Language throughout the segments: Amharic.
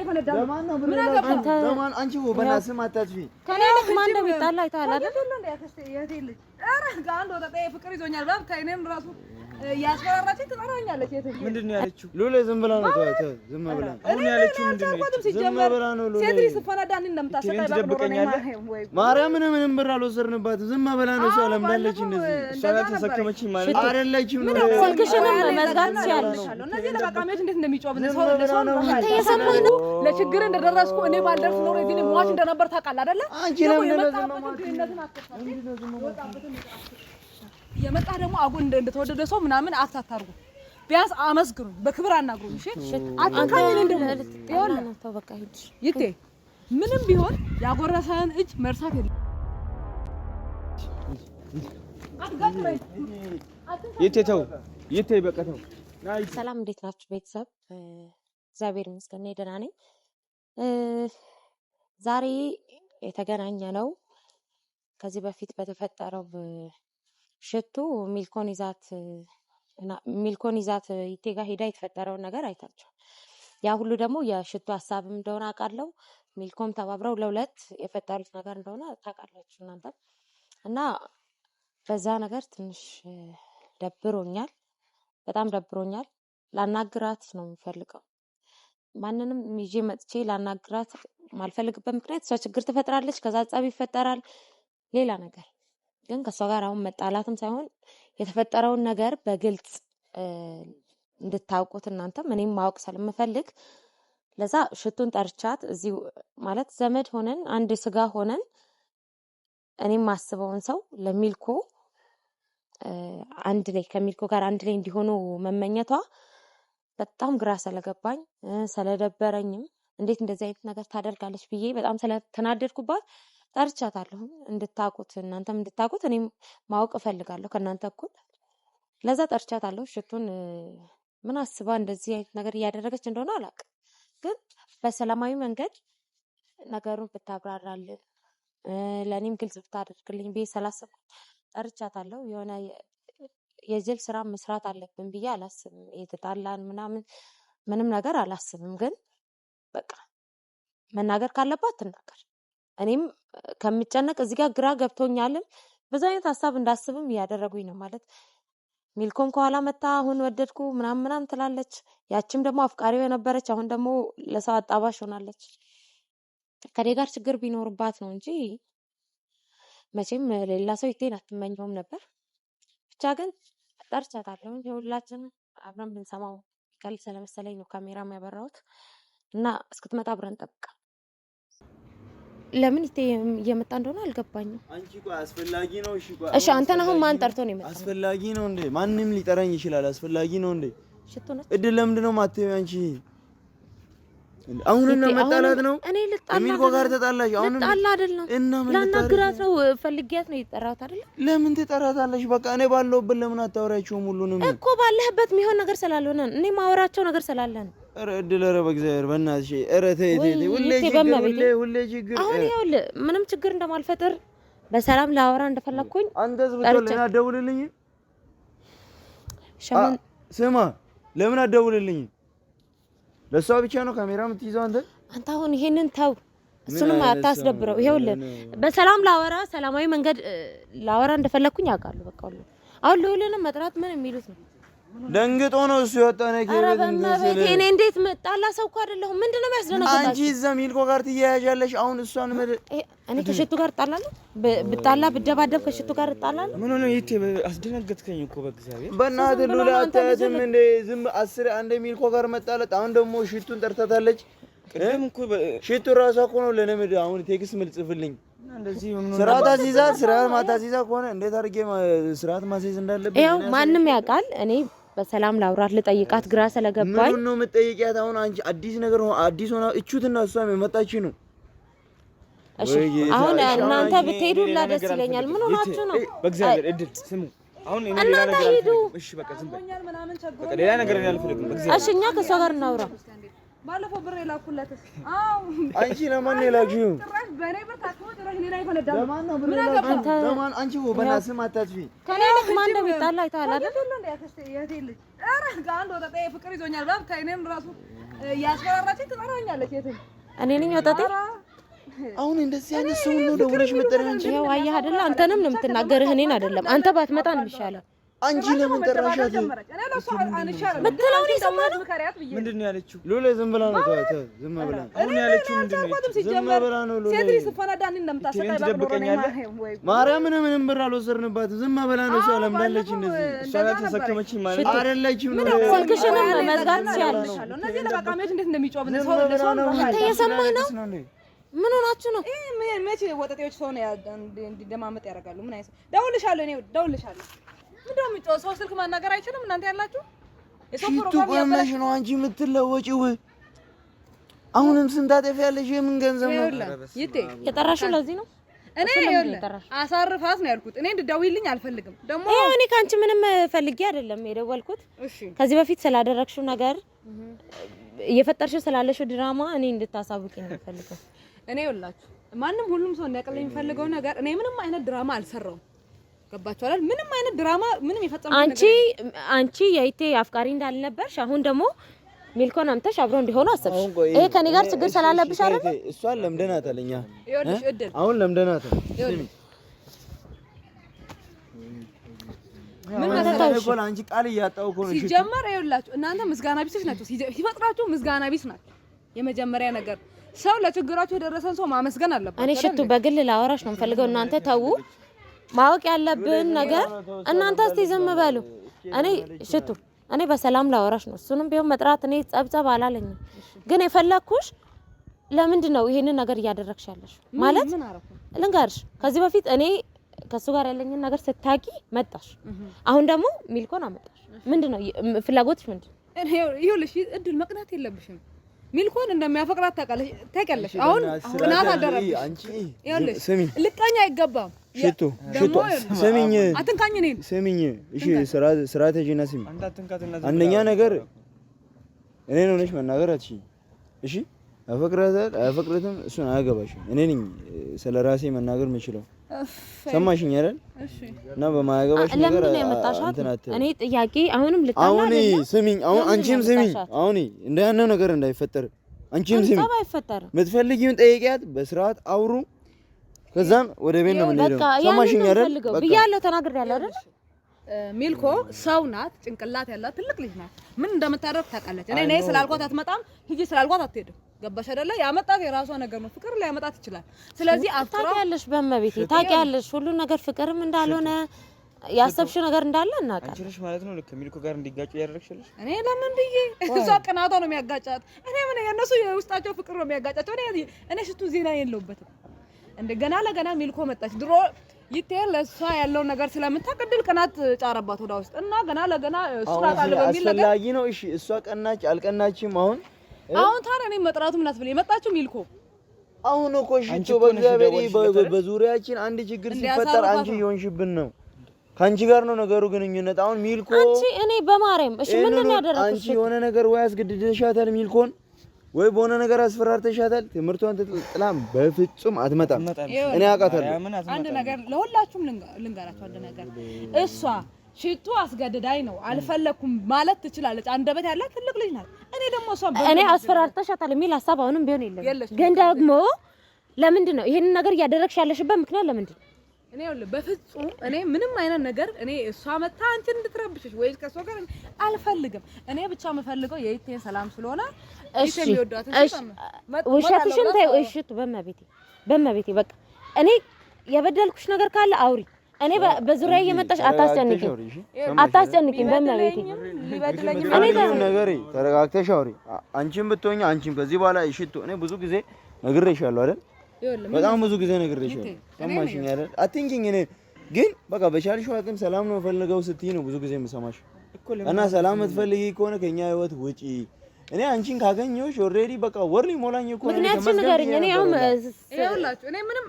ይፈነዳል ዘማን አንቺ በናስም አታጥፊ ከኔ ማን እንደሚጣላ አይታላ አይደል እንዴ ያከስተ የቴልጅ አረ ጋር ነው ተጠየ ፍቅር ይዞኛል ጋር ከእኔም ራሱ ያስፈራራችኝ ትጠራኛለች የቴልጅ ምንድነው ያለችው ሉሌ ዝም ብላ ነው ዝም ብላ አሁን ያለችው ምንድነው ዝም ብላ ነው ሉሌ ሴትሪ ስፈናዳን እንደምታሰቃይ ባቅዶረኝ ማርያም ምንም ብር አልወሰድንባትም ዝም ብላ ነው ሰው ለምዳለች እንደዚህ እሷ ተሰከመችኝ ማለት አይደለችም ነው ስልክሽንም መዝጋት ሲያለሽ እነዚህ ለቃቃሚዎች እንዴት እንደሚጮብን ሰው ነው ለችግር እንደደረስኩ እኔ ባልደርስ ኖር እዚህ ሟች እንደነበር ታውቃለህ አይደለ አንቺ ለምን የመጣ ደግሞ አጉን እንደተወደደ ሰው ምናምን አታታርጉ ቢያንስ አመስግኑ በክብር አናግሩኝ እሺ አትካኝ እንደም ይኸውልህ ተው በቃ ሂድ ይቴ ምንም ቢሆን ያጎረሰን እጅ መርሳት የለም አትጋጥመኝ ይቴ በቃ ተው ሰላም እንዴት ናችሁ ቤተሰብ እግዚአብሔር ይመስገን እኔ ደህና ነኝ ዛሬ የተገናኘ ነው ከዚህ በፊት በተፈጠረው ሽቱ ሚልኮን ይዛት ይቴጋ ሄዳ የተፈጠረው ነገር አይታችሁ ያ ሁሉ ደግሞ የሽቱ ሐሳብም እንደሆነ አውቃለሁ ሚልኮም ተባብረው ለሁለት የፈጠሩት ነገር እንደሆነ ታውቃላችሁ እናንተ እና በዛ ነገር ትንሽ ደብሮኛል በጣም ደብሮኛል ላናግራት ነው የምፈልገው ማንንም ይዤ መጥቼ ላናግራት ማልፈልግበት ምክንያት እሷ ችግር ትፈጥራለች ከዛ ጸብ ይፈጠራል ሌላ ነገር ግን ከሷ ጋር አሁን መጣላትም ሳይሆን የተፈጠረውን ነገር በግልጽ እንድታውቁት እናንተም እኔም ማወቅ ስለምፈልግ ለዛ ሽቱን ጠርቻት እዚህ ማለት ዘመድ ሆነን አንድ ስጋ ሆነን እኔም ማስበውን ሰው ለሚልኮ አንድ ላይ ከሚልኮ ጋር አንድ ላይ እንዲሆኑ መመኘቷ በጣም ግራ ስለገባኝ ስለደበረኝም እንዴት እንደዚህ አይነት ነገር ታደርጋለች ብዬ በጣም ስለተናደድኩባት ጠርቻታለሁ እንድታቁት እናንተም እንድታቁት እኔም ማወቅ እፈልጋለሁ ከናንተ እኩል ለዛ ጠርቻታለሁ ሽቱን ምን አስባ እንደዚህ አይነት ነገር እያደረገች እንደሆነ አላውቅም ግን በሰላማዊ መንገድ ነገሩን ብታብራራልን ለኔም ግልጽ ብታደርግልኝ ብዬ ስላሰብኩ ጠርቻታለሁ የሆነ የጅል ስራ መስራት አለብን ብዬ አላስብም የተጣላን ምንም ነገር አላስብም ግን በቃ መናገር ካለባት ትናገር እኔም ከምጨነቅ እዚህ ጋር ግራ ገብቶኛልም ብዙ አይነት ሐሳብ እንዳስብም ያደረጉኝ ነው ማለት ሚልኮን ከኋላ መጣ አሁን ወደድኩ ምናምን ትላለች ያቺም ደግሞ አፍቃሪው የነበረች አሁን ደግሞ ለሰው አጣባሽ ሆናለች ከኔ ጋር ችግር ቢኖርባት ነው እንጂ መቼም ሌላ ሰው ይቴን አትመኘውም ነበር ብቻ ግን ጠርቻታለሁ ሁላችንም አብረን ብንሰማው ይቀል ስለመሰለኝ ነው ካሜራ የሚያበራውት እና እስክትመጣ አብረን ጠብቃ ለምን እየመጣ እንደሆነ አልገባኝም አንቺ ቆይ አስፈላጊ ነው እሺ አንተን አሁን ማን ጠርቶ ነው የመጣው አስፈላጊ ነው እንዴ ማንንም ሊጠራኝ ይችላል አስፈላጊ ነው እንዴ ሽቱ ነው እድል ለምንድነው ማተው አንቺ አሁን እና መጣላት ነው እኔ ልጣላ ሚልኮ ጋር ተጣላሽ አሁን ልጣላ አይደለም ላናግራት ነው ፈልጊያት ነው የጠራሁት አይደል ለምን ትጠራታለሽ በቃ እኔ ባለውበት ለምን አታወራችሁም ሁሉንም እኮ ባለህበት የሚሆን ነገር ስላልሆነ እኔ ማወራቸው ነገር ስላለ ነው ኧረ እድል ኧረ በእግዚአብሔር በእናትሽ ኧረ ተይ ሁሌ ችግር አሁን ይኸውልህ ምንም ችግር እንደማልፈጥር በሰላም ላወራ እንደፈለኩኝ አንተስ ብትወልኝ አትደውልልኝ ስማ ለምን አትደውልልኝ ለሷ ብቻ ነው ካሜራ የምትይዘው አንተ አሁን ይሄንን ተው እሱንም አታስደብረው ይኸውልህ በሰላም ላወራ ሰላማዊ መንገድ ላወራ እንደፈለኩኝ አውቃለሁ በቃ ሁሉ አሁን ለሁሉንም መጥራት ምን የሚሉት ነው ደንግጦ ነው እሱ የወጣው ነገር እኔ እንዴት መጣላ ሰው እኮ አይደለሁም ምንድነው የሚያስደነግጣው አንቺ እዛ ሚልኮ ጋር ትያያዣለሽ አሁን እሷን እኔ ከሽቱ ጋር እጣላለሁ ብጣላ ብደባደብ ከሽቱ ጋር እጣላለሁ ምን ሆነ ይቴ አስደነገጥከኝ እኮ በእግዚአብሔር በእናትህ ሉላ አታያትም እንደ ዝም 10 አንድ ሚልኮ ጋር መጣላት አሁን ደግሞ ሽቱን ጠርታታለች ቅድም እኮ ሽቱ ራሷ እኮ ነው ለነምድ አሁን ቴክስት መልጽፍልኝ እንደዚህ ስርዓት አስይዛት ስርዓት ማታስይዛ ከሆነ እንዴት አድርጌ ስርዓት ማስይዝ እንዳለብኝ ያው ማንም ያውቃል እኔ በሰላም ላውራት ልጠይቃት ግራ ስለገባኝ ምን ነው የምትጠይቂያት አሁን አንቺ አዲስ ነገር አዲስ ሆና እቹትና እሷም የመጣች ነው እሺ አሁን እናንተ ብትሄዱላ ደስ ይለኛል ምን ሆናችሁ ነው በእግዚአብሔር እድል ስሙ አሁን እኔ ሌላ ነገር አልፈልግም እሺ በቃ ዝም በቃ ሌላ ነገር አልፈልግም በእግዚአብሔር እሺ እኛ ከሷ ጋር እናውራ ባለፈው ብር የላኩለትስ አው አንቺ ለማን ነው የላክሽው ጥራሽ በኔ ብር ታጥሞ ጥራሽ ሌላ ይፈነዳል ለማን ነው ብር የላክሽው ለማን አንቺ በናስም አታጥፊ ከኔ ማን እንደሚጣላ አይታላ አይደል እንዴ ያከስተ የቴልጅ አረ ጋር ነው ተጠየ ፍቅር ይዞኛል ጋር ከእኔም ራሱ ያስፈራራችኝ ትጠራኛለች የትም እኔ ነኝ ወጣቴ አሁን እንደዚህ አይነት ሰው ነው ደውለሽ መጠሪያ አንቺ ያው አየህ አይደል አንተንም ነው የምትናገርህ እኔን አይደለም አንተ ባትመጣ ነው የሚሻለው አንቺ ለምን ጠራሻት ምትለው ነው ሰማህ ምንድነው ያለችው ሎሌ ዝም ብላ ነው ዝም ብላ አሁን ያለችው ምንድነው ዝም ብላ ነው ሎሌ ሴት ልጅ ስትፈነዳን እንደምታሰቃይ ትደብቀኛለህ ማርያምን ምንም ብር አልወሰድንባትም ዝም ብላ ነው ሰው ለምዳለች እንደዚህ እሷ ጋር ተሰከመችኝ ማለት አይደለችም ነው ስልክሽንም መዝጋት ትችያለሽ እነዚህ ለቃቃሚዎች እንዴት እንደሚጮህ ሰው አንተ እየሰማህ ነው ምን ሆናችሁ ነው መቼ ወጠጤዎች ሰው ነው እንዲደማመጥ ያደርጋሉ ምን አይነት ደውልሻለሁ እኔ ደውልሻለሁ ምንድነው የሚጮህ ሰው ስልክ ማናገር አይችልም እናንተ ያላችሁ የሰው ፕሮግራም ያለሽ ነው አንቺ የምትለወጪው አሁንም ስንታጠፍ ያለሽ የምን ገንዘብ ነው ይቴ የጠራሽው ለዚህ ነው እኔ ይኸውልህ አሳርፋት ነው ያልኩት እኔ እንድትደውይልኝ አልፈልግም ደግሞ ይሄው እኔ ካንቺ ምንም ፈልጌ አይደለም የደወልኩት እሺ ከዚህ በፊት ስላደረግሽው ነገር እየፈጠርሽው ስላለሽው ድራማ እኔ እንድታሳውቂ ነው የምፈልገው እኔ ይኸውላችሁ ማንም ሁሉም ሰው እንዲያቀለኝ የሚፈልገው ነገር እኔ ምንም አይነት ድራማ አልሰራውም ገባችሁ አይደል ምንም አይነት ድራማ ምንም የፈጸምኩት ነገር አንቺ የይቴ አፍቃሪ እንዳልነበርሽ አሁን ደግሞ ሚልኮን አምተሽ አብሮ እንዲሆኑ አሰብሽ ይሄ ከኔ ጋር ችግር ስላለብሽ አይደል እሷን ለምደናታል እኛ ይኸውልሽ እድል አሁን ለምደናታል ምን ማለት ነው አንቺ ቃል እያጣው እኮ ነው ሲጀመር ይኸውላችሁ እናንተ ምስጋና ቢሶች ናችሁ ሲፈጥራችሁ ምስጋና ቢስ ናችሁ የመጀመሪያ ነገር ሰው ለችግራችሁ የደረሰን ሰው ማመስገን አለበት እኔ ሽቱ በግል ላወራሽ ነው የምፈልገው እናንተ ተው ማወቅ ያለብን ነገር እናንተ እስቲ ዝም በሉ እኔ ሽቱ እኔ በሰላም ላወራሽ ነው እሱንም ቢሆን መጥራት እኔ ጸብጸብ አላለኝም ግን የፈለኩሽ ለምንድን ነው ይሄንን ነገር እያደረግሽ ያለሽ ማለት ልንገርሽ ከዚህ በፊት እኔ ከሱ ጋር ያለኝን ነገር ስታቂ መጣሽ አሁን ደግሞ ሚልኮን አመጣሽ ምንድነው ፍላጎትሽ ምንድነው ይኸውልሽ እድል መቅናት የለብሽም ሚልኮን እንደሚያፈቅራት ታውቂያለሽ አሁን ቅናት አደረብሽ አንቺ ይኸውልሽ ስሚ ልቀኛ አይገባም ሽቱ ስሚኝ አትንካኝ እኔን ስሚኝ እሺ ስራ ተጂና ስሚ አንደኛ ነገር እኔ ነው ነሽ መናገር አትሺ እሺ አፈቅራትም እሱን አያገባሽም እኔ ነኝ ስለራሴ መናገር የምችለው ሰማሽኝ አይደል እሺ እና በማያገባሽ ነገር እኔ ጥያቄ አሁንም ልጣላ አሁን ስሚኝ አሁን አንቺም ስሚኝ አሁን እንደያነው ነገር እንዳይፈጠር አንቺም ስሚኝ የምትፈልጊውን ጠይቂያት በስርዓት አውሩ ከዛም ወደ ቤት ነው የምንሄደው ሰማሽኝ አይደል በቃ ብያለሁ ተናግሬያለሁ አይደል ሚልኮ ሰው ናት ጭንቅላት ያላት ትልቅ ልጅ ናት ምን እንደምታደርግ ታውቃለች እኔ ነይ ስላልኳት አትመጣም ሂጂ ስላልኳት አትሄድም ገባሽ አይደለ ያመጣት የራሷ ነገር ነው ፍቅር ላይ ያመጣት ይችላል ስለዚህ ታውቂያለሽ በመቤቴ ታውቂያለሽ ሁሉ ነገር ፍቅርም እንዳልሆነ ያሰብሽ ነገር እንዳለ እናውቃለን አንቺ ነሽ ማለት ነው ከሚልኮ ጋር እንዲጋጩ ያደረግሽልሽ እኔ ለምን ብዬ እሷ ቅናቷ ነው የሚያጋጫት እኔ ምን የነሱ የውስጣቸው ፍቅር ነው የሚያጋጫቸው እኔ ሽቱ ዜና የለውበትም እንደገና ለገና ሚልኮ መጣች ድሮ ይቴል ለሷ ያለው ነገር ስለምታቀድል ቀናት ጫረባት ወዳ ውስጥ እና ገና ለገና እሷ ታለ በሚል ነገር አስፈላጊ ነው እሺ እሷ ቀናች አልቀናችም አሁን ታዲያ እኔ መጥራቱ ምን አስፈልኝ መጣችሁ ሚልኮ አሁን እኮ ሽቶ በእግዚአብሔር በዙሪያችን አንድ ችግር ሲፈጠር አንቺ ይሆንሽብን ነው ካንቺ ጋር ነው ነገሩ ግንኙነት አሁን ሚልኮ አንቺ እኔ በማርያም እሺ ምን ነው ያደረኩሽ አንቺ የሆነ ነገር ወይ አስገድደሻታል ሚልኮን ወይ በሆነ ነገር አስፈራርተሻታል ትምርቷን ጥላም በፍጹም አትመጣም እኔ አውቃታለሁ አንድ ነገር ለሁላችሁም ልንገራችሁ አንድ ነገር እሷ ሽቱ አስገድዳይ ነው አልፈለኩም ማለት ትችላለች አንደበት ያላት ትልቅ ልጅ ናት እኔ ደግሞ እሷ እኔ አስፈራርተሻታል የሚል ሐሳብ አሁንም ቢሆን የለም ግን ደግሞ ለምንድን ነው ይሄንን ነገር እያደረግሽ ያለሽበት ምክንያት ለምንድን ነው እኔ ይኸውልህ በፍጹም እኔ ምንም አይነት ነገር እኔ እሷ መታ አንቺን እንድትረብሽሽ ወይ ከሷ ጋር አልፈልግም እኔ ብቻ የምፈልገው የይቴን ሰላም ስለሆነ እሺ ውሸትሽን ተይው እሺ በመቤቴ በቃ እኔ የበደልኩሽ ነገር ካለ አውሪ እኔ በዙሪያ እየመጣሽ አታስጨንቂኝ በመቤቴ እኔ ነገር ተረጋግተሽ አውሪ አንቺም ብትሆኚ አንቺም ከዚህ በኋላ እሺ እኔ ብዙ ጊዜ ነግሬሻለሁ አይደል በጣም ብዙ ጊዜ ነግሬሻለሁ ሰማሽኝ አይደል አትንኪኝ እኔ ግን በቃ በቻልሽው አቅም ሰላም ነው ፈልገው ስትይ ነው ብዙ ጊዜ የምሰማሽ እና ሰላም የምትፈልጊ ከሆነ ከኛ ህይወት ውጪ እኔ አንቺን ካገኘሁሽ ኦሬዲ በቃ ወር ሊሞላኝ እኮ ነው ምክንያቱም ንገሪኝ እኔ ይኸውላችሁ እኔ ምንም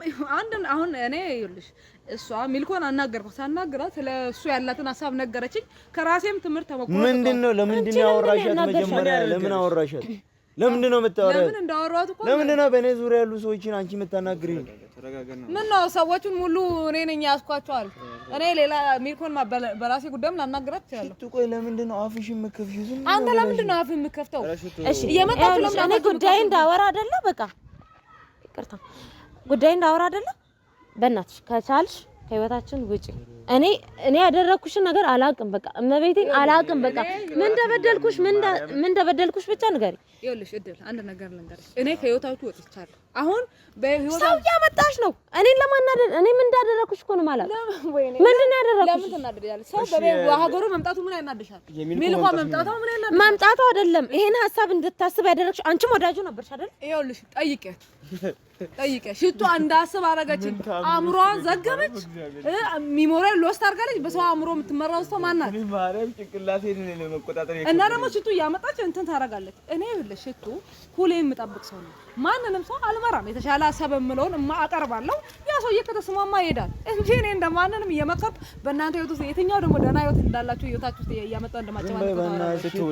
አሁን እኔ ይኸውልሽ እሷ ሚልኮን አናገርኩት ሳናግራት ስለ እሱ ያላትን ሐሳብ ነገረችኝ ከራሴም ትምህርት ተሞክሮ ምንድነው ለምንድን ነው ያወራሻት መጀመሪያ ለምን አወራሻት ለምንድን ነው የምታወራው ለምን እንዳወራሁት እኮ ለምንድን ነው በእኔ ዙሪያ ያሉ ሰዎችን አንቺ የምታናግሪኝ ምን ነው ሰዎቹን ሙሉ እኔ ነኝ ያስኳቸዋል እኔ ሌላ ሚልኮን በራሴ ጉዳይም ላናገራት ይችላል። ቆይ ለምንድን ነው አፍሽን የምከፍቺው? ዝም አንተ ለምንድን ነው አፍህን የምከፍተው? እሺ የመጣችሁ እኔ ጉዳይ እንዳወራ አይደለ? በቃ ይቅርታ ጉዳይ እንዳወራ አይደለ? በእናትሽ ከቻልሽ ከህይወታችን ውጪ። እኔ ያደረኩሽን ነገር አላቅም። በቃ እመቤቴን አላቅም። በቃ ምን እንደበደልኩሽ ብቻ ንገሪ። ይኸውልሽ እድል አንድ ነገር ልንገርሽ። እኔ ከህይወታችሁ ወጥቻለሁ። አሁን ሰው እያመጣሽ ነው እኔን ለማናደድ። እኔ ምን እንዳደረኩሽ እኮ ነው ማለት ምንድን ነው ያደረኩሽ? ለምን ትናደዳለሽ? ሰው በሀገሩ መምጣቱ ምን ያናድሻል? ሚልኮ መምጣቱ ምን ያናድሻል? መምጣቱ አይደለም ይሄን ሀሳብ እንድታስብ ያደረግሽ አንቺም ወዳጁ ነበርሽ አይደል? ይኸውልሽ ጠይቄ ሽቶ እንዳስብ አደረገችኝ። አእምሮዋን ዘገበች። ሚሞሪያል ሎስት አድርጋለች። በሰው አእምሮ የምትመራው ሰው ማን ናት? ማርያም ጭንቅላቴን ነው መቆጣጠር እና ደግሞ ሽቶ እያመጣች እንትን ታደርጋለች። እኔ ይኸውልሽ ሽቶ ሁሌ የምጠብቅ ሰው ነው። ማንንም ሰው አልመራም። የተሻለ ሀሳብ የምለውን አቀርባለሁ። ያ ሰውዬ ከተስማማ ይሄዳል እንጂ እኔ እንደማንንም እየመከርኩ በእናንተ ህይወት ውስጥ የትኛው ደግሞ ደህና ህይወት እንዳላችሁ ህይወታችሁ ውስጥ እያመጣ እንደማጨማለቅ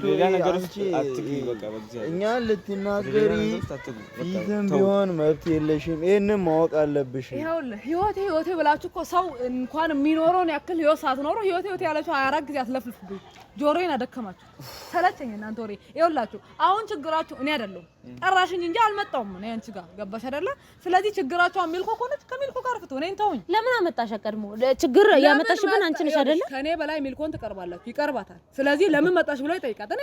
ሌላ ነገሮች አትግቢ። በቃ በእግዚአብሔር እኛ ልትናገሪ ይዘን ቢሆን መብት የለሽም። ይሄንን ማወቅ አለብሽ። ይኸውልህ ህይወቴ ብላችሁ እኮ ሰው እንኳን የሚኖረውን ያክል ህይወት ሳትኖሩ ህይወቴ ያለችው 24 ጊዜ አትለፍልፉብኝ። ጆሮዬን አደከማችሁ። ሰለቸኝ እናንተ ወሬ። ይኸውላችሁ አሁን ችግራችሁ እኔ አይደለሁም። ጠራሽኝ እንጂ አልመጣሁም እኔ አንቺ ጋር ገባሽ አይደለ? ስለዚህ ችግራችሁ ሚልኮ ከሆነች ከሚልኮ ጋር ፍቱ። እኔን ተውኝ። ለምን አመጣሽ? ቀድሞ ችግር ያመጣሽብን አንቺ ነሽ አይደለ? ከኔ በላይ ሚልኮን ትቀርባላችሁ፣ ይቀርባታል። ስለዚህ ለምን መጣሽ ብሎ ይጠይቃት። እኔ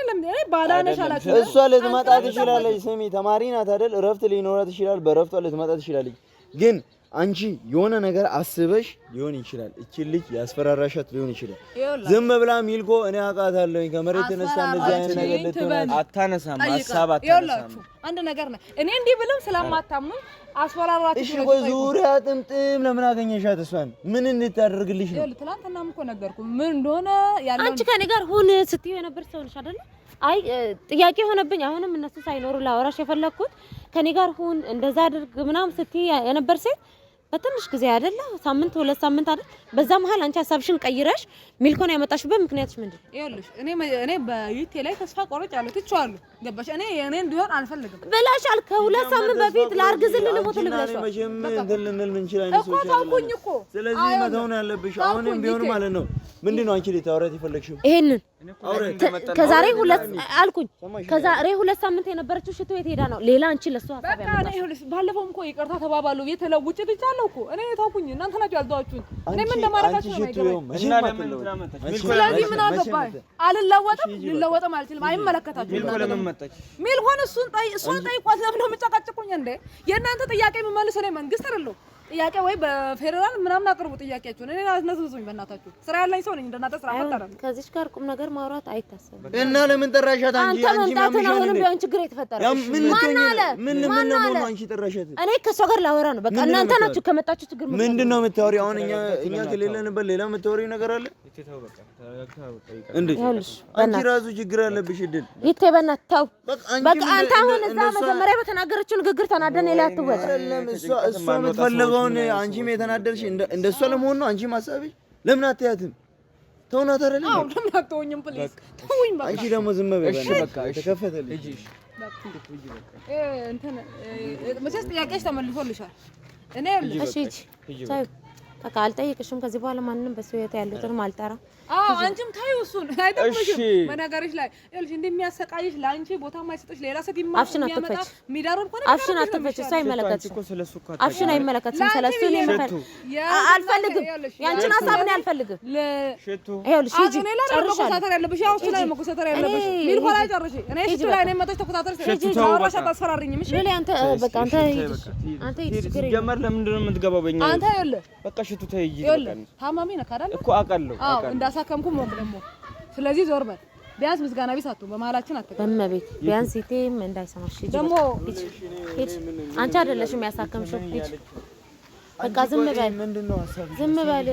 ባዳነሽ አላችሁ። እሷ ልትመጣ ትችላለች። ስሚ ተማሪ ናት አይደል? እረፍት ሊኖራት ይችላል። በእረፍቷ ልትመጣ ትችላለች። ግን አንቺ የሆነ ነገር አስበሽ ሊሆን ይችላል። እቺ ልጅ ያስፈራራሻት ሊሆን ይችላል። ዝም ብላ ሚልኮ እኔ አውቃታለሁ ከመሬት ተነሳ እንደዚህ አይነት ነገር ልትሆን አታነሳም። ሀሳብ አታነሳም። አንድ ነገር ነው። እኔ እንዲህ ብለም ስለማታምኑ አስፈራራችሁ። እሺ ቆይ ዙሪያ ጥምጥም ለምን አገኘሻት? እሷን ምን እንድታደርግልሽ ነው? ትናንትናም እኮ ነገርኩ ምን እንደሆነ ያለው። አንቺ ከኔ ጋር ሁን ስትይ የነበር ሰው ነሽ አይደለ? አይ ጥያቄ ሆነብኝ። አሁንም እነሱ ሳይኖሩ ላወራሽ የፈለኩት ከኔ ጋር ሁን እንደዛ አድርግ ምናምን ስትይ የነበር ሴት በትንሽ ጊዜ አይደለ? ሳምንት 2 ሳምንት አይደል? በዛ መሀል አንቺ ሀሳብሽን ቀይረሽ ሚልኮን ያመጣሽበት ምክንያትሽ ምንድን ነው? ይኸውልሽ እኔ በዩቴ ላይ ተስፋ ቆርጫለሁ፣ ትቼዋለሁ። ገባሽ? እኔ እንዲሆን አልፈልግም ብለሻል። ከ2 ሳምንት በፊት ላርግዝልህ ልሞት ልብለሻል መቼም እንትን ልንል ምን ይችላል እኮ ታውቁኝ እኮ። ስለዚህ መተውን ያለብሽ አሁንም ቢሆን ማለት ነው። ምንድነው አንቺ ልታወራት የፈለግሽው? ይሄንን ከዛሬ 2 አልኩኝ። ከዛሬ 2 ሳምንት የነበረችው ሽቶ የት ሄዳ ነው? ሌላ አንቺ ለሷ ሀሳብ በቃ እኔ ይኸውልሽ ባለፈውም እኮ ይቅርታ ተባባሉ የተለውጭ ብቻለሁ እኮ። እኔ ታውቁኝ እናንተ ናችሁ ያልተዋችሁኝ። እኔ ምን እንደማደርጋችሁ ነው የማይገባኝ። ስለዚህ ምን አገባኝ? አልለወጥም፣ ልለወጥም አልችልም። አይመለከታችሁም። ሚልኮን እሷን ጠይቋት። ለምን ነው የምጨቃጭቁኝ እንዴ? የእናንተ ጥያቄ የምመልስ እኔ መንግስት አይደለሁ። ጥያቄ ወይ በፌደራል ምናምን አቅርቡ ጥያቄያችሁን። እኔ አስነሱኝ በእናታችሁ። ስራ ያለኝ ሰው ነኝ። እንደናንተ ስራ ፈጠረም። ከዚች ጋር ቁም ነገር ማውራት አይታሰብም። እና ለምን ጠራሻት? አንቺ መምጣት ነው አሁንም ቢሆን ችግር የተፈጠረው። ምን ነው አንቺ ጠራሻት? እኔ ከሷ ጋር ላወራ ነው። በቃ እናንተ ናችሁ ከመጣችሁ ችግር ምንድን ነው የምታወሪው? አሁን እኛ ከሌለንበት ሌላ የምታወሪው ነገር አለ እንዴ? አንቺ ራሱ ችግር አለብሽ። እድል ይተበናት ተው። በቃ አንተ አሁን እዛ መጀመሪያ በተናገረችው ንግግር ተናደን ላይ አትወጣ። እሷ የምትፈልገው አንቺም የተናደድሽ እንደሷ ለመሆን ነው። አንቺ ማሳበሽ ለምን አትያትም? ተውናት አይደል? አዎ ለምን አትተውኝም? ፕሊዝ ተውኝ በቃ። አንቺ ደግሞ ዝም በይ በቃ። ተከፈተልሽ። እንትን መቼስ ጥያቄሽ ተመልሶልሻል። እኔ እሺ እጂ በቃ አልጠይቅሽም። ከዚህ በኋላ ማንንም በሰው ህይወት ያሉትንም አልጠራም። አዎ አንቺም ታዩ እሱን አይጠቅምሽም። በነገርሽ ላይ ይኸውልሽ እንደሚያሰቃይሽ ለአንቺ ቦታ የማይሰጥሽ ሌላ ሰው የሚያመጣ ሚዳሮን ኮነ አፍሽን አትፈች። እሱ አይመለከትሽም። አፍሽን አይመለከትሽም። ስለሱ እኔ አልፈልግም። ያንቺን ሀሳብ እኔ አልፈልግም። ይኸውልሽ ሂጂ መኮሳተር ያለብሽ ያው እሱ ላይ መኮሳተር ያለብሽ ሚል ኮላ ጨርሺ። እኔ እሱ ላይ እኔ መጥተሽ ተኮሳተር ስለዚህ አወራሽ አታስፈራሪኝም። እሺ ሌላ አንተ በቃ አንተ ሂጂ ጀመር። ለምንድን ነው የምትገባው በእኛ? አንተ ይኸውልህ በቃ ሽቱ ተይይ። ታማሚ ነህ አይደል እኮ አውቃለሁ። እንዳሳከምኩም ነው ደግሞ። ስለዚህ ዞር በል። ቢያንስ ምስጋና ቢስ አትሁን። በመሀላችን አትገባ። በመቤት ቢያንስ ይቴም እንዳይሰማሽ ደግሞ አንቺ አይደለሽም ያሳከምሽው። ሂጂ በቃ ዝም በል። ምንድነው ሐሳብሽ? ዝም በል።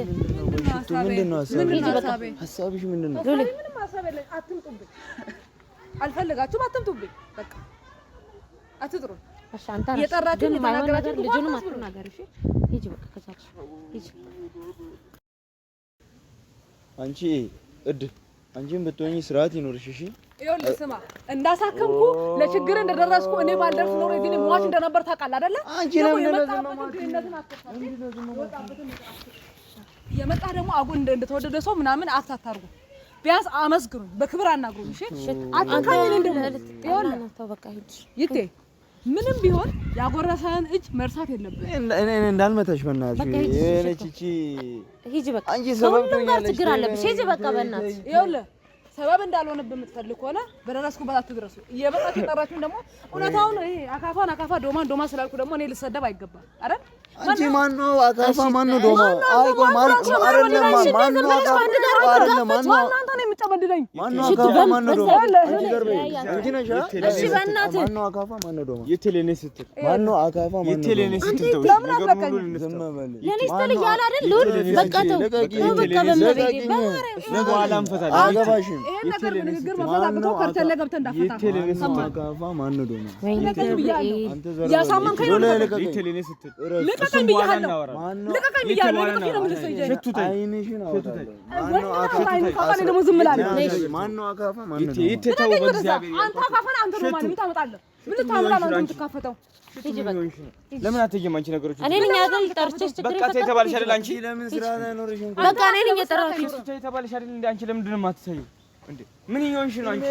ምንድነው ሐሳብሽ? ሐሳብሽ ምንድነው? ምንም ሐሳብ የለኝም። አትምጡብኝ። አልፈልጋችሁም። አትምጡብኝ። በቃ አትጥሩ። እሺ አንተ የጠራችሁ የማይሆን ነገር ልጁንም አትናገር። እሺ ሂጂ በቃ ከቻልሽ ሂጂ። አንቺ እድል አንቺም ብትሆኚ ስርዓት ይኖርሽ። እሺ ይኸውልህ ስማ፣ እንዳሳከምኩ ለችግር እንደደረስኩ እኔ ባልደርስ ኖሮ እዚህ ሟች እንደነበር ታውቃለህ አይደለ? አንቺ ለምን የመጣ ደግሞ አጉን እንደተወደደ ሰው ምናምን አታታርጉ። ቢያንስ አመስግኑኝ፣ በክብር አናግሩኝ። እሺ አጥንካኝ እንደም ይኸውልህ ተው በቃ ሂድ ይቴ ምንም ቢሆን ያጎረሰን እጅ መርሳት የለብንም። እኔ እንዳልመታሽ በእናትሽ የነች እቺ ሂጂ በቃ አንቺ ሰበብ ትሆኛለሽ። ችግር አለብሽ። ሂጂ በቃ በእናትሽ ይኸውልህ ሰበብ እንዳልሆነብህ የምትፈልግ ከሆነ በደረስኩበት አትድረሱ። እየመጣችሁ የጠራችሁኝ ደግሞ እውነታውን ይሄ አካፋ ዶማ ስላልኩ ደግሞ እኔ ልሰደብ አይገባም አይደል? አንቺ ማነው አካፋ ማነው ዶማ? አይ ቆይ አይደለም ማነው አካፋ አይደለም ማነው እናንተ ነው የምትጨመድደኝ። ማነው አካፋ ማነው ዶማ? አንቺ ገርበኝ አንቺ ነሽ። እሺ በእናትህ ማነው አካፋ ማነው ዶማ? የቴሌኔ ስትል ማነው አካፋ ማነው የቴሌኔ ስትል ተው ለምን አትለቀኝ? ዝም በል ለኔ ስትል እያለ አይደል ሉል በቃ ተው በቃ በመቤቴ በኋላ እንፈታለን። አያገባሽም። ይሄን ነገር በንግግር መፈታተው ከርተለ ገብተህ እንዳፈታ አካፋ ማነው ዶማ? አንተ ያሳመንከኝ ነው። የቴሌኔ ስትል ልቀቀኝ ብያለሁ። ልቀቀኝ ብያለሁ። ልቀቀኝ ነው የምልህ። ሽቱት አይንሽን አውጣለሁ። ማነው አካፋ? እኔ ደግሞ ዝም እላለሁ። ማነው አካፋ ማነው ዶማ? ይተተው በእግዚአብሔር አንተ አካፋን አንተ ዶማ ምን ታመጣለህ? ምን ታመጣለህ? አንተ የምትካፈተው ሂጂ በቃ ለምን አትይም? አንቺ ነገሮች እኔ ነኝ አይደል ጠርቼሽ ችግር በቃ ተይተባልሽ አይደል? አንቺ ለምን ስራ ላይ ኖርሽ እንኳን በቃ እኔ ነኝ የጠራሁሽ። ተይተባልሽ አይደል? እንዴ አንቺ ለምንድን ነው የማትሰይው እንዴ? ምን ይሆንሽ ነው አንቺ?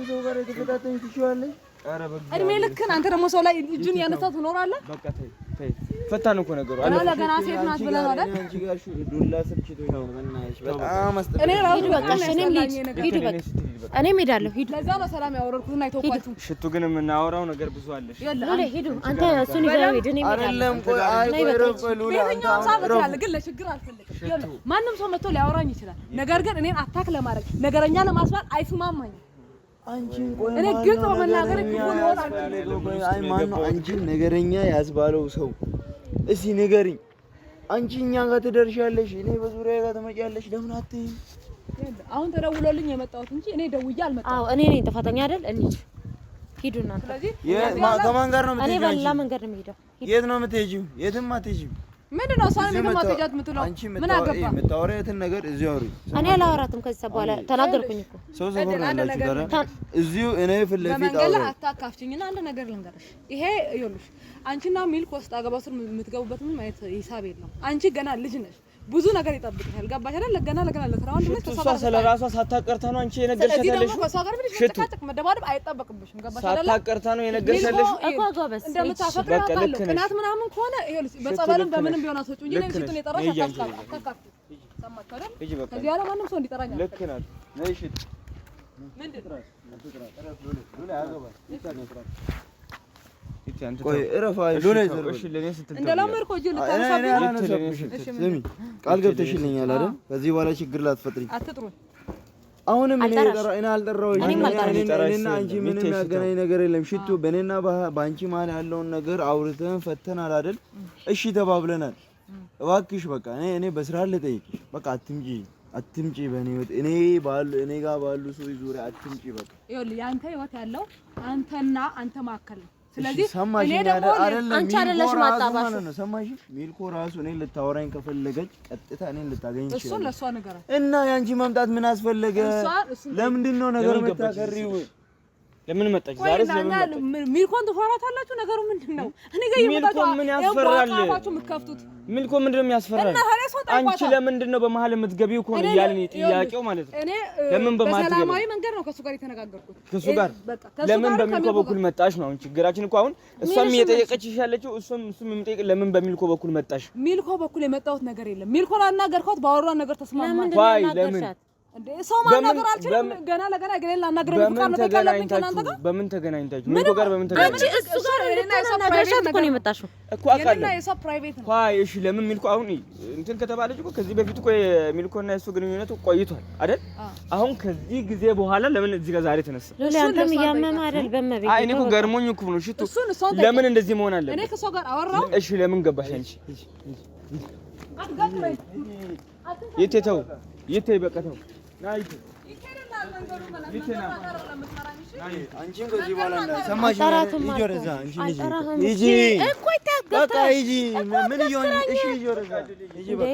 ሰው ጋር የተፈታተንሽ ትችያለሽ። ኧረ በእግዚአብሔር እድሜ ልክህን አንተ ደግሞ ሰው ላይ እጁን ያነሳት ትኖራለህ። በቃ ተይ ፈታን እኮ ነገሩ አለ ለገና ሴት ናት ብለህ ነው አይደል? አንቺ ጋር ዱላ ስልችቶኝ ነው በእናትሽ በጣም አስጠላኝ። እኔ ራሱ በቃ እኔም ልሂድ ሂድ በቃ እኔም ሄዳለሁ። ሂድ ለዛ ነው ሰላም ያወረድኩትና የተውኳችሁ። ሽቱ ግን የምናወራው ነገር ብዙ አለሽ። ሉሌ ሂዱ አንተ እሱን ይዘህ ሂድ። እኔም አይደለም ቆይ አይ ቆይ ረፍ ሉላ የትኛውም ሰው መጥቷል፣ ግን ለችግር አልፈልግም። ማንም ሰው መጥቶ ሊያወራኝ ይችላል። ነገር ግን እኔን አታክ ለማድረግ ነገረኛ ለማስባል አይስማማኝም። አንቺን ቆይ እኔ ግልጽ በመናገር ክፉ ነው። አይ ማነው አንቺን ነገረኛ ያስባለው ሰው? እስኪ ንገሪኝ። አንቺ እኛ ጋር ትደርሻለሽ፣ እኔ በዙሪያ ጋር ትመጪያለሽ። ለምን አትይም? አሁን ተደውሎልኝ የመጣሁት እንጂ እኔ ደውዬ አልመጣሁም። አዎ እኔ ነኝ ጥፋተኛ አይደል? እንሂድ ሂዱ እናንተ። ስለዚህ ከማን ጋር ነው እኔ የምትሄጂው? በሌላ መንገድ ነው የምሄደው። የት ነው የምትሄጂው? የትም አትሄጂም። ምንድነው እሷን ምንም አትሄጃት የምትለው? ምን አገባ? የምታወሪያትን ነገር እዚሁ አውሪ። እኔ አላወራትም ከዚህ በኋላ ተናገርኩኝ እኮ። ሰው ሰፈር ነው ያላችሁ ጋር እዚሁ እኔ ፊት ለፊት በመንገድ ላይ አታካፍችኝና አንድ ነገር ልንገርሽ። ይሄ ይኸውልሽ አንቺና ሚልክ ወስጥ አገባው ስር የምትገቡበት ምንም አይነት ሂሳብ የለም። አንቺ ገና ልጅ ነሽ፣ ብዙ ነገር ይጠብቅሻል። ገባሽ አይደል? ገና ለትራውን ድረስ እሷ ስለራሷ ሳታቀርታ ነው አንቺ የነገርሻት ያለሽ። ከሷ ጋር ብለሽ መጨቃጨቅ መደባደብ አይጠበቅብሽም። ገባሽ አይደል? ሳታቀርታ ነው የነገርሻት ያለሽ እኮ ጎበዝ እንደምታፈቅር አውቃለሁ። ቅናት ምናምን ከሆነ ይኸውልሽ በጸበልም በምንም ቢሆን አትወጪው እንጂ እኔን ሽቱን የጠራሽ አታስካፍ። ሰማችሁ አይደል? ከዚህ በኋላ ማንም ሰው እንዲጠራኝ ልክ ናት። ነይ ሽት ምንድን ነው ቆይ እረፋይ ሉሌ እሺ ለኔ ስትል እንደለመድከው እጅ ልታነሳብኝ ስሚ፣ ቃል ገብተሽልኛል አይደል? ከዚህ በኋላ ችግር ላትፈጥሪ። አትጥሩኝ። አሁንም እኔ አልጠራሁሽ። እኔና አንቺ ምንም ያገናኝ ነገር የለም። ሽቱ በእኔና በአንቺ መሀል ያለውን ነገር አውርተን ፈተናል አይደል? እሺ ተባብለናል። እባክሽ በቃ እኔ በስራ ልጠይቅሽ። በቃ አትምጪ በእኔ ህይወት እኔ ጋር ባሉ ሰዎች ዙሪያ አትምጪ። በቃ ይኸውልህ ያንተ ህይወት ያለው አንተና አንተ መካከል ነው። ስለዚህ እኔ ደግሞ አንቺ አይደለሽ ማጣባሽ ነው። ሰማሽ? ሚልኮ ራሱ እኔን ልታወራኝ ከፈለገች ቀጥታ እኔን ልታገኝ ይችላል። እሱን ለሷ ነገር እና ያንቺ መምጣት ምን አስፈለገ? ለምንድን ነው ነገር የምታቀሪው? ለምን መጣች ዛሬ? ስለምን ሚልኮን ትፈራታላችሁ? ነገሩ ምንድነው? እኔ ጋር ይመጣው ምን ያስፈራል? የምትከፍቱት ሚልኮ ምንድነው የሚያስፈራል? አንቺ ለምንድን ነው በመሀል የምትገቢው? እኮ ነው ያለኝ ጥያቄው ማለት ነው። ለምን በመሀል ትገቢ? በሰላማዊ መንገድ ነው ከሱ ጋር የተነጋገርኩት። ከሱ ጋር ለምን በሚልኮ በኩል መጣሽ ነው አሁን ችግራችን እኮ። አሁን እሷም እየጠየቀችሽ ያለችው እሱም የሚጠይቅ ለምን በሚልኮ በኩል መጣሽ? ሚልኮ በኩል የመጣሁት ነገር የለም። ሚልኮን አናገርኳት፣ ባወራን ነገር ተስማማን። ዋይ ለምን እንዴ ሰው ማናገር አልችልም። ገና ለገና ገሌላ አናገር በምን ተገናኝታችሁ? በምን ተገናኝታችሁ? ሚልኮ ጋር በምን ተገናኝታችሁ? እሱ ጋር ፕራይቬት እኮ ነው የመጣሽው እኮ አውቃለሁ። እና የሰው ፕራይቬት ነው። ዋይ እሺ፣ ለምን ሚልኮ አሁን እንትን ከተባለች እኮ ከዚህ በፊት እኮ ሚልኮና የሱ ግንኙነት ቆይቷል አይደል? አሁን ከዚህ ጊዜ በኋላ ለምን እዚህ ጋር ዛሬ ተነሳ? ለምን እያመመህ አይደል? በመቤት አይ እኔ እኮ ገርሞኝ እኮ ነው። ሽቱ ለምን እንደዚህ መሆን አለበት? እኔ ከሰው ጋር አወራው። እሺ ለምን ገባሽ አንቺ? የት በቃ ተው ናይ አንቺም ከዚህ በኋላ ሰማሽ? ሂጂ ወደዛ። አንቺ ልጅ ሂጂ በቃ ሂጂ። ምን ይሆን? እሺ ሂጂ ወደዛ ሂጂ በቃ።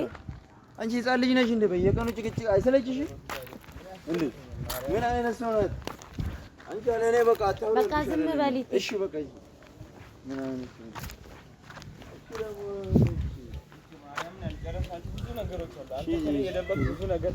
አንቺ ህፃን ልጅ ነሽ እንዴ? በየቀኑ ጭቅጭቅ አይሰለችሽም እንዴ? ምን አይነት ሰው ናት አንቺ? ለኔ በቃ አታውሪ። በቃ ዝም በል። እሺ በቃ ሂጂ። ምን አይነት ሰው ብዙ ነገሮች አሉ። አንተ ከኔ የደበቅ ብዙ ነገር